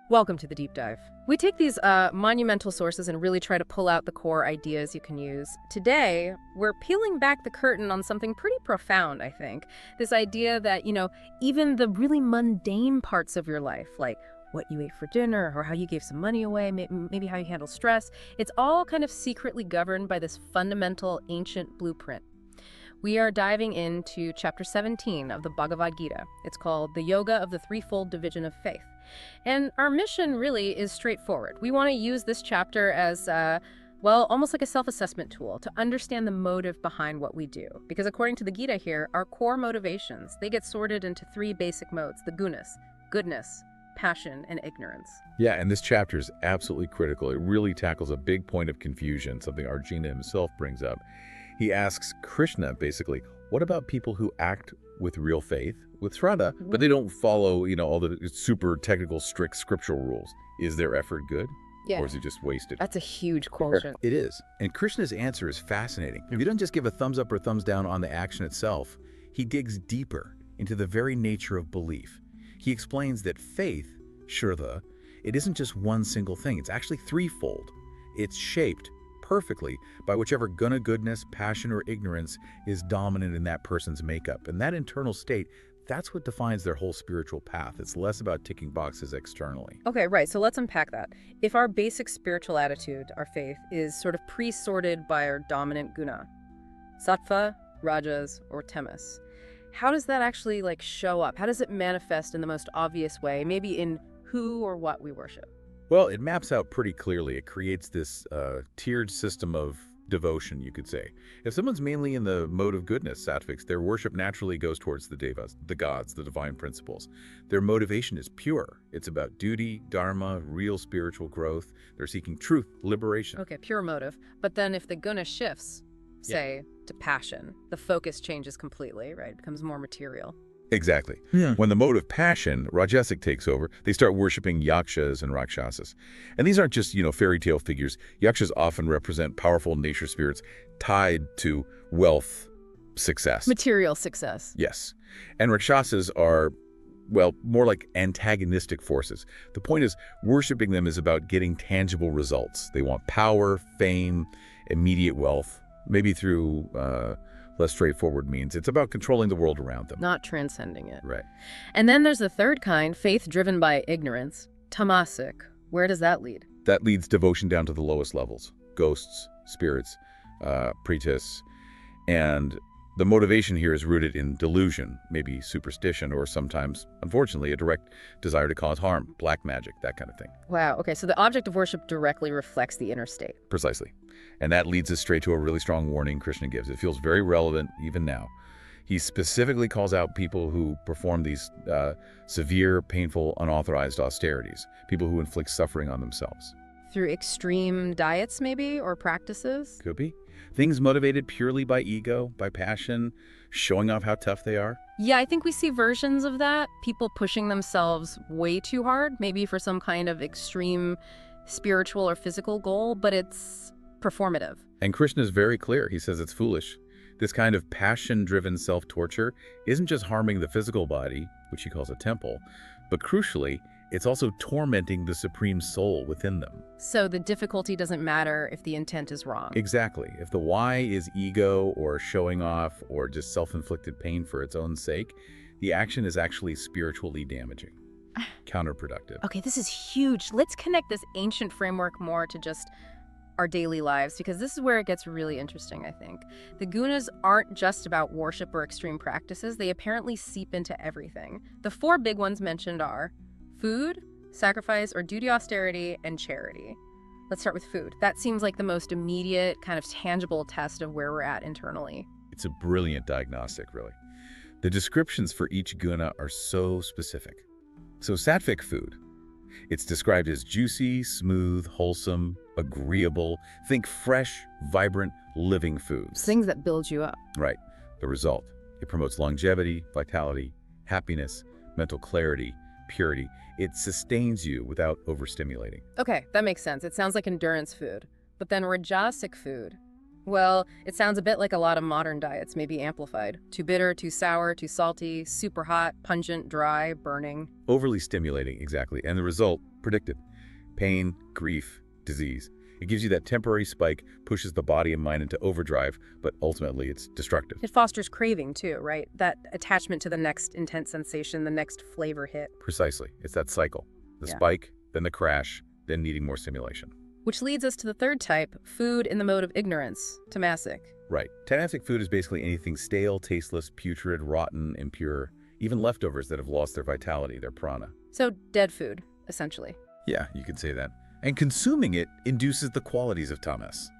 Welcome to the deep dive. We take these monumental sources and really try to pull out the core ideas you can use. Today, we're peeling back the curtain on something pretty profound, I think. This idea that, even the really mundane parts of your life, like what you ate for dinner or how you gave some money away, maybe how you handle stress, it's all kind of secretly governed by this fundamental ancient blueprint. We are diving into Chapter 17 of the Bhagavad Gita. It's called The Yoga of the Threefold Division of Faith. And our mission really is straightforward. We want to use this chapter as, almost like a self-assessment tool to understand the motive behind what we do. Because according to the Gita here, our core motivations, they get sorted into three basic modes: the gunas, goodness, passion, and ignorance. Yeah, and this chapter is absolutely critical. It really tackles a big point of confusion, something Arjuna himself brings up. He asks Krishna, basically, what about people who act with real faith, with Shraddha, but they don't follow, all the super technical, strict scriptural rules? Is their effort good? Yeah. Or is it just wasted? That's a huge quotient. It is. And Krishna's answer is fascinating. He doesn't just give a thumbs up or thumbs down on the action itself. He digs deeper into the very nature of belief. He explains that faith, Shraddha, it isn't just one single thing. It's actually threefold. It's shaped perfectly by whichever guna, goodness, passion, or ignorance is dominant in that person's makeup. And that internal state, that's what defines their whole spiritual path. It's less about ticking boxes externally. Okay, right. So let's unpack that. If our basic spiritual attitude, our faith, is sort of pre-sorted by our dominant guna, Sattva, Rajas, or Tamas, how does that actually show up? How does it manifest in the most obvious way, maybe in who or what we worship? Well, it maps out pretty clearly. It creates this tiered system of devotion, you could say. If someone's mainly in the mode of goodness, Sattviks, their worship naturally goes towards the devas, the gods, the divine principles. Their motivation is pure. It's about duty, dharma, real spiritual growth. They're seeking truth, liberation. Okay, pure motive. But then if the guna shifts, say, to passion, the focus changes completely, right? It becomes more material. Exactly. Yeah. When the mode of passion, Rajasika, takes over, they start worshiping yakshas and rakshasas. And these aren't just, fairy tale figures. Yakshas often represent powerful nature spirits tied to wealth, success. Material success. Yes. And rakshasas are, more like antagonistic forces. The point is, worshiping them is about getting tangible results. They want power, fame, immediate wealth, maybe through less straightforward means. It's about controlling the world around them. Not transcending it. Right. And then there's the third kind, faith driven by ignorance, Tamasik. Where does that lead? That leads devotion down to the lowest levels. Ghosts, spirits, pretas. And the motivation here is rooted in delusion, maybe superstition, or sometimes, unfortunately, a direct desire to cause harm, black magic, that kind of thing. Wow, okay, so the object of worship directly reflects the inner state. Precisely. And that leads us straight to a really strong warning Krishna gives. It feels very relevant even now. He specifically calls out people who perform these severe, painful, unauthorized austerities, people who inflict suffering on themselves. Through extreme diets, maybe, or practices? Could be. Things motivated purely by ego, by passion, showing off how tough they are. Yeah, I think we see versions of that. People pushing themselves way too hard, maybe for some kind of extreme spiritual or physical goal, but it's performative. And Krishna is very clear. He says it's foolish. This kind of passion-driven self-torture isn't just harming the physical body, which he calls a temple, but crucially, it's also tormenting the supreme soul within them. So the difficulty doesn't matter if the intent is wrong. Exactly. If the why is ego or showing off or just self-inflicted pain for its own sake, the action is actually spiritually damaging, counterproductive. Okay, this is huge. Let's connect this ancient framework more to just our daily lives, because this is where it gets really interesting, I think. The gunas aren't just about worship or extreme practices. They apparently seep into everything. The four big ones mentioned are food, sacrifice or duty, austerity, and charity. Let's start with food. That seems like the most immediate, kind of tangible test of where we're at internally. It's a brilliant diagnostic, really. The descriptions for each guna are so specific. So sattvic food, it's described as juicy, smooth, wholesome, agreeable. Think fresh, vibrant, living foods. Things that build you up. Right. The result, it promotes longevity, vitality, happiness, mental clarity, purity. It sustains you without overstimulating. Okay, that makes sense. It sounds like endurance food. But then Rajasic food, Well, it sounds a bit like a lot of modern diets, maybe amplified. Too bitter, too sour, too salty, super hot, pungent, dry, burning. Overly stimulating, exactly. And the result, predicted. Pain, grief, disease. It gives you that temporary spike, pushes the body and mind into overdrive, but ultimately it's destructive. It fosters craving too, right? That attachment to the next intense sensation, the next flavor hit. Precisely. It's that cycle. The Yeah. spike, then the crash, then needing more stimulation. Which leads us to the third type, food in the mode of ignorance, tamasic. Right. Tamasic food is basically anything stale, tasteless, putrid, rotten, impure, even leftovers that have lost their vitality, their prana. So dead food, essentially. Yeah, you could say that. And consuming it induces the qualities of tamas.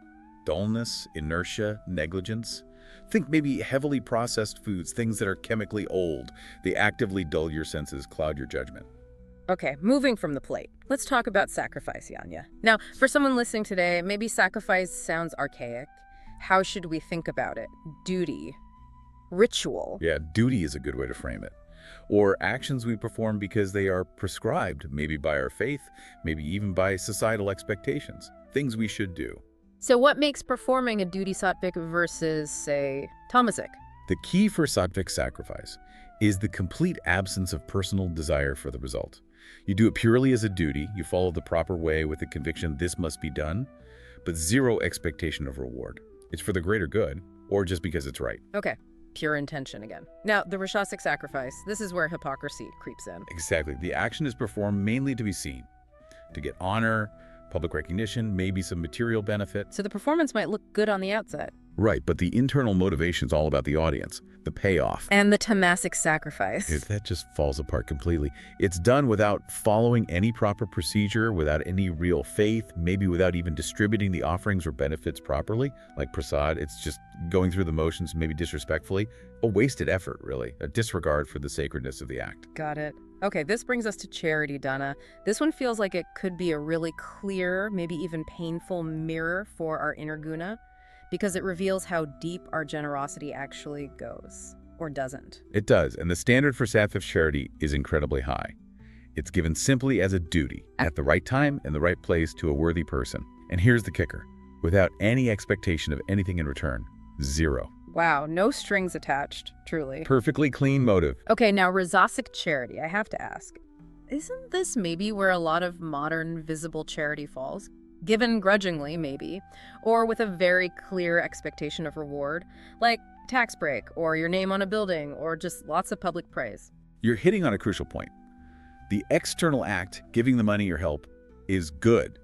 Dullness, inertia, negligence. Think maybe heavily processed foods, things that are chemically old. They actively dull your senses, cloud your judgment. Okay, moving from the plate, let's talk about sacrifice, Yajna. Now, for someone listening today, maybe sacrifice sounds archaic. How should we think about it? Duty, ritual. Yeah, duty is a good way to frame it. Or actions we perform because they are prescribed, maybe by our faith, maybe even by societal expectations. Things we should do. So what makes performing a duty sattvic versus, say, tamasic? The key for sattvic sacrifice is the complete absence of personal desire for the result. You do it purely as a duty, you follow the proper way with the conviction this must be done, but zero expectation of reward. It's for the greater good, or just because it's right. Okay, pure intention again. Now, the Rajasic sacrifice, this is where hypocrisy creeps in. Exactly. The action is performed mainly to be seen, to get honor, public recognition, maybe some material benefit. So the performance might look good on the outset. Right, but the internal motivation is all about the audience, the payoff. And the tamasic sacrifice. That just falls apart completely. It's done without following any proper procedure, without any real faith, maybe without even distributing the offerings or benefits properly, like prasad. It's just going through the motions, maybe disrespectfully. A wasted effort, really. A disregard for the sacredness of the act. Got it. Okay, this brings us to charity, Dāna. This one feels like it could be a really clear, maybe even painful mirror for our inner guna, because it reveals how deep our generosity actually goes, or doesn't. It does, and the standard for sattvic charity is incredibly high. It's given simply as a duty, at the right time and the right place to a worthy person. And here's the kicker. Without any expectation of anything in return. Zero. Wow, no strings attached, truly. Perfectly clean motive. Okay, now Rajasic charity, I have to ask. Isn't this maybe where a lot of modern visible charity falls? Given grudgingly, maybe, or with a very clear expectation of reward, like tax break, or your name on a building, or just lots of public praise. You're hitting on a crucial point. The external act, giving the money or help, is good,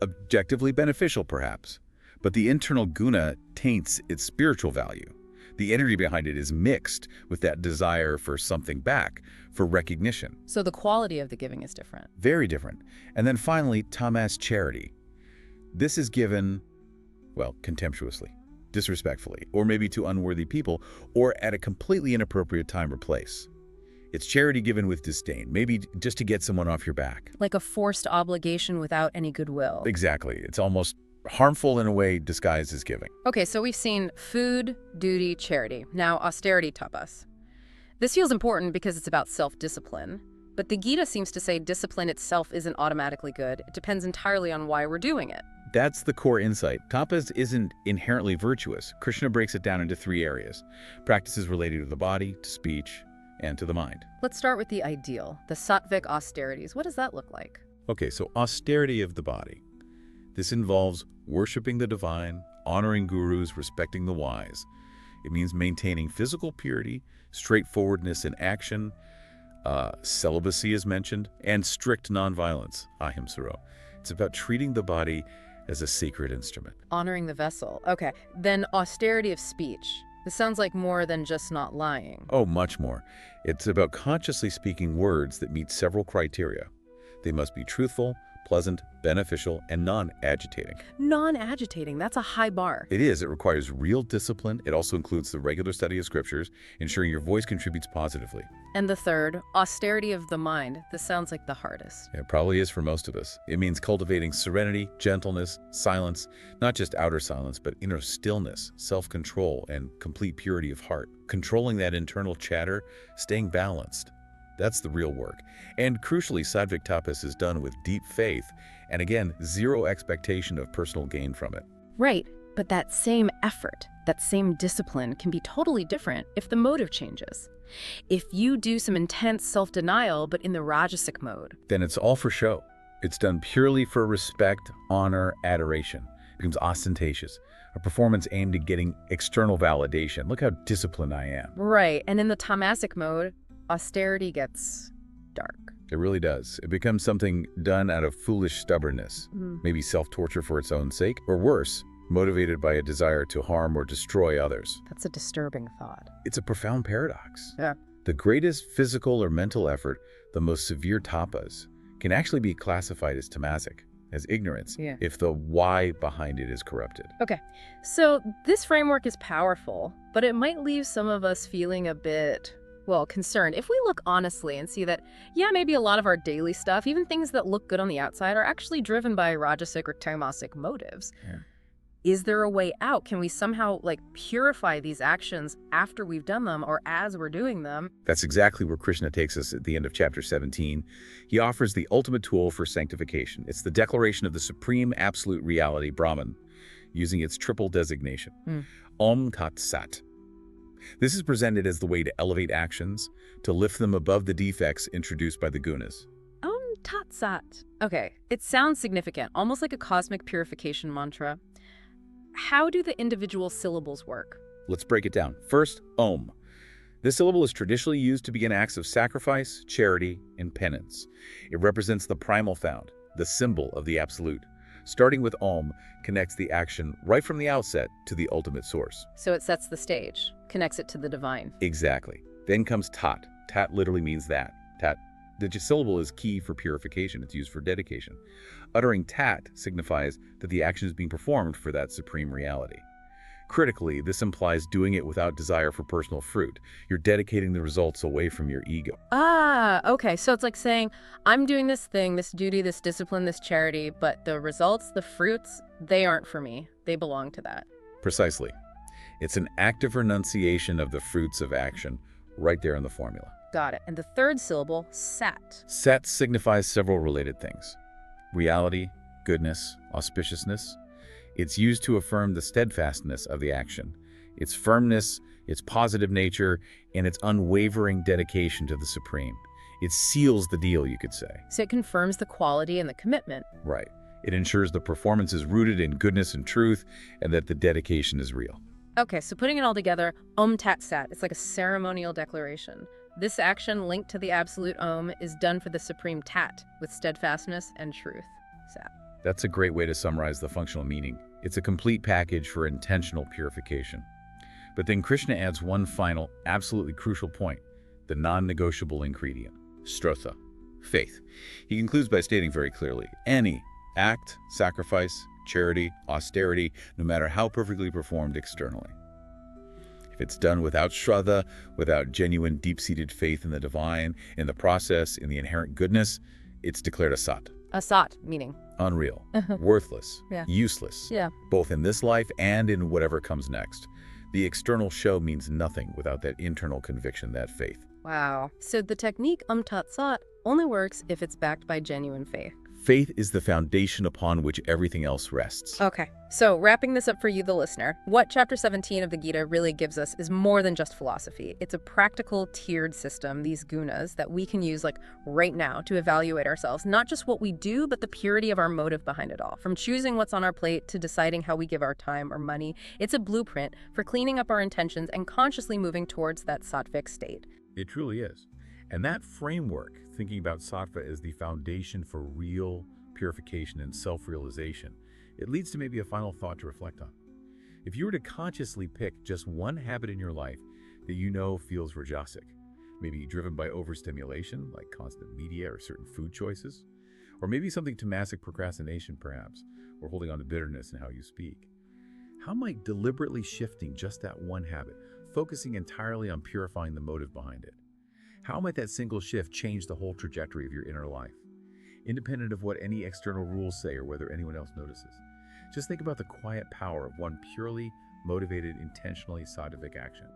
objectively beneficial perhaps, but the internal guna taints its spiritual value. The energy behind it is mixed with that desire for something back, for recognition. So the quality of the giving is different. Very different. And then finally, tamas charity. This is given, well, contemptuously, disrespectfully, or maybe to unworthy people, or at a completely inappropriate time or place. It's charity given with disdain, maybe just to get someone off your back. Like a forced obligation without any goodwill. Exactly. It's almost harmful in a way disguised as giving. Okay, so we've seen food, duty, charity. Now austerity, tapas. This feels important because it's about self-discipline. But the Gita seems to say discipline itself isn't automatically good. It depends entirely on why we're doing it. That's the core insight. Tapas isn't inherently virtuous. Krishna breaks it down into three areas. Practices related to the body, to speech, and to the mind. Let's start with the ideal, the sattvic austerities. What does that look like? Okay, so austerity of the body. This involves worshiping the divine, honoring gurus, respecting the wise. It means maintaining physical purity, straightforwardness in action, celibacy is mentioned, and strict nonviolence, ahimsaro. It's about treating the body as a sacred instrument. Honoring the vessel. Okay, then austerity of speech. This sounds like more than just not lying. Oh, much more. It's about consciously speaking words that meet several criteria. They must be truthful, pleasant, beneficial, and non-agitating. Non-agitating, that's a high bar. It is. It requires real discipline. It also includes the regular study of scriptures, ensuring your voice contributes positively. And the third, austerity of the mind. This sounds like the hardest. It probably is for most of us. It means cultivating serenity, gentleness, silence, not just outer silence, but inner stillness, self-control, and complete purity of heart. Controlling that internal chatter, staying balanced. That's the real work. And crucially, sattvic tapas is done with deep faith, and again, zero expectation of personal gain from it. Right. But that same effort, that same discipline can be totally different if the motive changes. If you do some intense self-denial, but in the Rajasic mode, then it's all for show. It's done purely for respect, honor, adoration. It becomes ostentatious, a performance aimed at getting external validation. Look how disciplined I am. Right, and in the Tamasic mode, austerity gets dark. It really does. It becomes something done out of foolish stubbornness, maybe self-torture for its own sake, or worse, motivated by a desire to harm or destroy others. That's a disturbing thought. It's a profound paradox. Yeah. The greatest physical or mental effort, the most severe tapas, can actually be classified as tamasic, as ignorance, if the why behind it is corrupted. Okay, so this framework is powerful, but it might leave some of us feeling a bit, well, concerned. If we look honestly and see that, yeah, maybe a lot of our daily stuff, even things that look good on the outside, are actually driven by Rajasic or Tamasic motives. Yeah. Is there a way out? Can we somehow, purify these actions after we've done them or as we're doing them? That's exactly where Krishna takes us at the end of chapter 17. He offers the ultimate tool for sanctification. It's the declaration of the supreme absolute reality, Brahman, using its triple designation, Om Tat Sat. This is presented as the way to elevate actions, to lift them above the defects introduced by the gunas. Om Tat Sat. Okay, it sounds significant, almost like a cosmic purification mantra. How do the individual syllables work? Let's break it down. First, Om. This syllable is traditionally used to begin acts of sacrifice, charity, and penance. It represents the primal found, the symbol of the absolute. Starting with Om connects the action right from the outset to the ultimate source. So it sets the stage, connects it to the divine. Exactly. Then comes Tat. Tat literally means that. Tat. The syllable is key for purification. It's used for dedication. Uttering Tat signifies that the action is being performed for that supreme reality. Critically, this implies doing it without desire for personal fruit. You're dedicating the results away from your ego. Ah, okay. So it's like saying, I'm doing this thing, this duty, this discipline, this charity, but the results, the fruits, they aren't for me. They belong to that. Precisely. It's an active renunciation of the fruits of action right there in the formula. Got it. And the third syllable, Sat. Sat signifies several related things. Reality, goodness, auspiciousness. It's used to affirm the steadfastness of the action, its firmness, its positive nature, and its unwavering dedication to the supreme. It seals the deal, you could say. So it confirms the quality and the commitment. Right. It ensures the performance is rooted in goodness and truth, and that the dedication is real. Okay, so putting it all together, Om Tat Sat, it's like a ceremonial declaration. This action linked to the absolute Om is done for the supreme Tat with steadfastness and truth. Sat. That's a great way to summarize the functional meaning. It's a complete package for intentional purification. But then Krishna adds one final, absolutely crucial point, the non-negotiable ingredient, Shraddha, faith. He concludes by stating very clearly, any act, sacrifice, charity, austerity, no matter how perfectly performed externally, if it's done without Shraddha, without genuine deep-seated faith in the divine, in the process, in the inherent goodness, it's declared a Sat. A Sat, meaning? Unreal, worthless, useless, Yeah. both in this life and in whatever comes next. The external show means nothing without that internal conviction, that faith. Wow. So the technique Om Tat Sat only works if it's backed by genuine faith. Faith is the foundation upon which everything else rests. Okay, so wrapping this up for you, the listener, what Chapter 17 of the Gita really gives us is more than just philosophy. It's a practical, tiered system, these gunas, that we can use right now to evaluate ourselves, not just what we do, but the purity of our motive behind it all. From choosing what's on our plate to deciding how we give our time or money, it's a blueprint for cleaning up our intentions and consciously moving towards that sattvic state. It truly is. And that framework, thinking about sattva as the foundation for real purification and self-realization, it leads to maybe a final thought to reflect on. If you were to consciously pick just one habit in your life that you know feels Rajasic, maybe driven by overstimulation, like constant media or certain food choices, or maybe something Tamasic procrastination perhaps, or holding on to bitterness in how you speak, how might deliberately shifting just that one habit, focusing entirely on purifying the motive behind it, how might that single shift change the whole trajectory of your inner life, independent of what any external rules say or whether anyone else notices? Just think about the quiet power of one purely motivated, intentionally sattvic action.